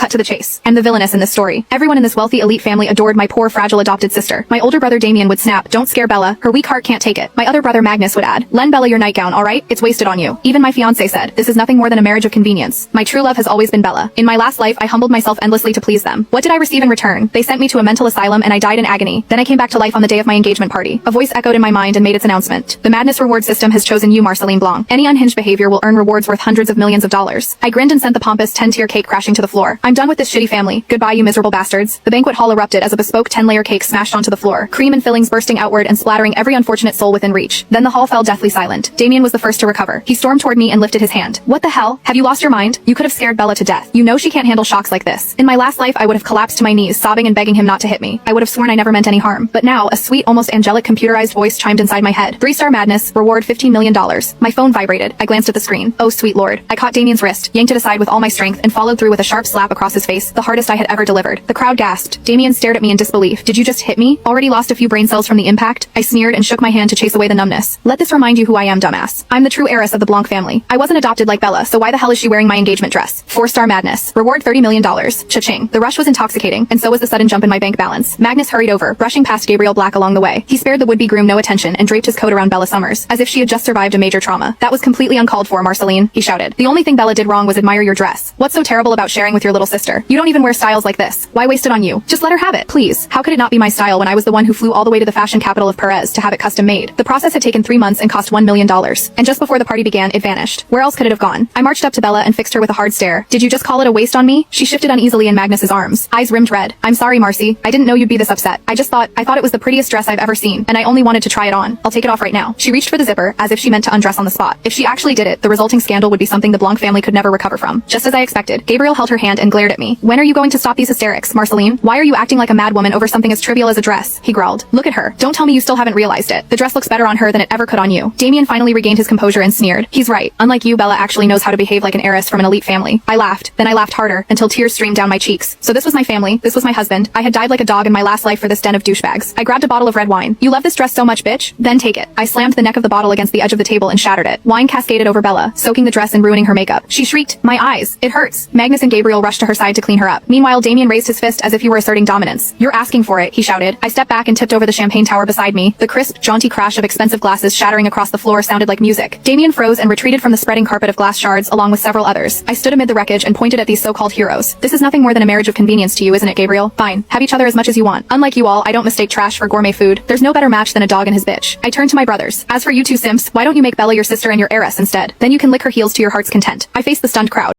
cut to the chase. I'm the villainess in this story. Everyone in this wealthy elite family adored my poor fragile adopted sister. My older brother Damien would snap, "Don't scare Bella, her weak heart can't take it." My other brother Magnus would add, "Lend Bella your nightgown, alright? It's wasted on you." Even my fiancé said, "This is nothing more than a marriage of convenience." My true love has always been Bella. In my last life I humbled myself endlessly to please them. What did I receive in return? They sent me to a mental asylum and I died in agony. Then I came back to life on the day of my engagement party. A voice echoed in my mind and made its announcement. "The Madness reward system has chosen you, Marceline Blanc. Any unhinged behavior will earn rewards worth hundreds of millions of dollars." I grinned and sent the pompous 10-tier cake crashing to the floor. "I'm done with this shitty family. Goodbye, you miserable bastards." The banquet hall erupted as a bespoke 10-layer cake smashed onto the floor, cream and fillings bursting outward and splattering every unfortunate soul within reach. Then the hall fell deathly silent. Damien was the first to recover. He stormed toward me and lifted his hand. "What the hell? Have you lost your mind? You could have scared Bella to death. You know she can't handle shocks like this." In my last life I would have collapsed to my knees, sobbing and begging him not to hit me. I would have sworn I never meant any harm. But now, a sweet, almost angelic computerized voice chimed inside my head. "3-star Madness, reward $15 million. My phone vibrated. I glanced at the screen. Oh sweet lord. I caught Damien's wrist, yanked it aside with all my strength, and followed through with a sharp slap across his face, the hardest I had ever delivered. The crowd gasped. Damien stared at me in disbelief. "Did you just hit me? Already lost a few brain cells from the impact?" I sneered and shook my hand to chase away the numbness. "Let this remind you who I am, dumbass. I'm the true heiress of the Blanc family. I wasn't adopted like Bella, so why the hell is she wearing my engagement dress? 4-star Madness. Reward $30 million. Cha-ching." The rush was intoxicating, and so was the sudden jump in my bank balance. Magnus hurried over, brushing past Gabriel Black along the way. He spared the would-be groom no attention and draped his coat around Bella Summers, as if she had just survived a major trauma. "That was completely uncalled for, Marceline," he shouted. "The only thing Bella did wrong was admire your dress. What's so terrible about sharing with your little sister? You don't even wear styles like this. Why waste it on you? Just let her have it, please." How could it not be my style when I was the one who flew all the way to the fashion capital of Perez to have it custom made? The process had taken 3 months and cost $1 million. And just before the party began, it vanished. Where else could it have gone? I marched up to Bella and fixed her with a hard stare. "Did you just call it a waste on me?" She shifted uneasily in Magnus's arms, eyes rimmed red. "I'm sorry, Marcy. I didn't know you'd be this upset. I thought it was the prettiest dress I've ever seen, and I only wanted to try it on. I'll take it off right now." She reached for the zipper, as if she meant to undress on the spot. If she actually did it, the resulting scandal would be something the Blanc family could never recover from. Just as I expected, Gabriel held her hand and glared at me. "When are you going to stop these hysterics, Marceline? Why are you acting like a mad woman over something as trivial as a dress?" he growled. "Look at her. Don't tell me you still haven't realized it. The dress looks better on her than it ever could on you." Damien finally regained his composure and sneered. "He's right. Unlike you, Bella actually knows how to behave like an heiress from an elite family." I laughed. Then I laughed harder, until tears streamed down my cheeks. So this was my family. This was my husband. I had died like a dog in my last life for this den of douchebags. I grabbed a bottle of red wine. "You love this dress so much, bitch? Then take it." I slammed the neck of the bottle against the edge of the table and shattered it. Wine cascaded over Bella, soaking the dress and ruining her makeup. She shrieked, "My eyes! It hurts!" Magnus and Gabriel rushed to her side to clean her up. Meanwhile, Damien raised his fist as if he were asserting dominance. "You're asking for it," he shouted. I stepped back and tipped over the champagne tower beside me. The crisp, jaunty crash of expensive glasses shattering across the floor sounded like music. Damien froze and retreated from the spreading carpet of glass shards along with several others. I stood amid the wreckage and pointed at these so-called heroes. "This is nothing more than a marriage of convenience to you, isn't it, Gabriel? Fine. Have each other as much as you want. Unlike you all, I don't mistake trash for gourmet food. There's no better match than a dog and his bitch." I turned to my brothers. "As for you two simps, why don't you make Bella your sister and your heiress instead? Then you can lick her heels to your heart's content." I faced the stunned crowd.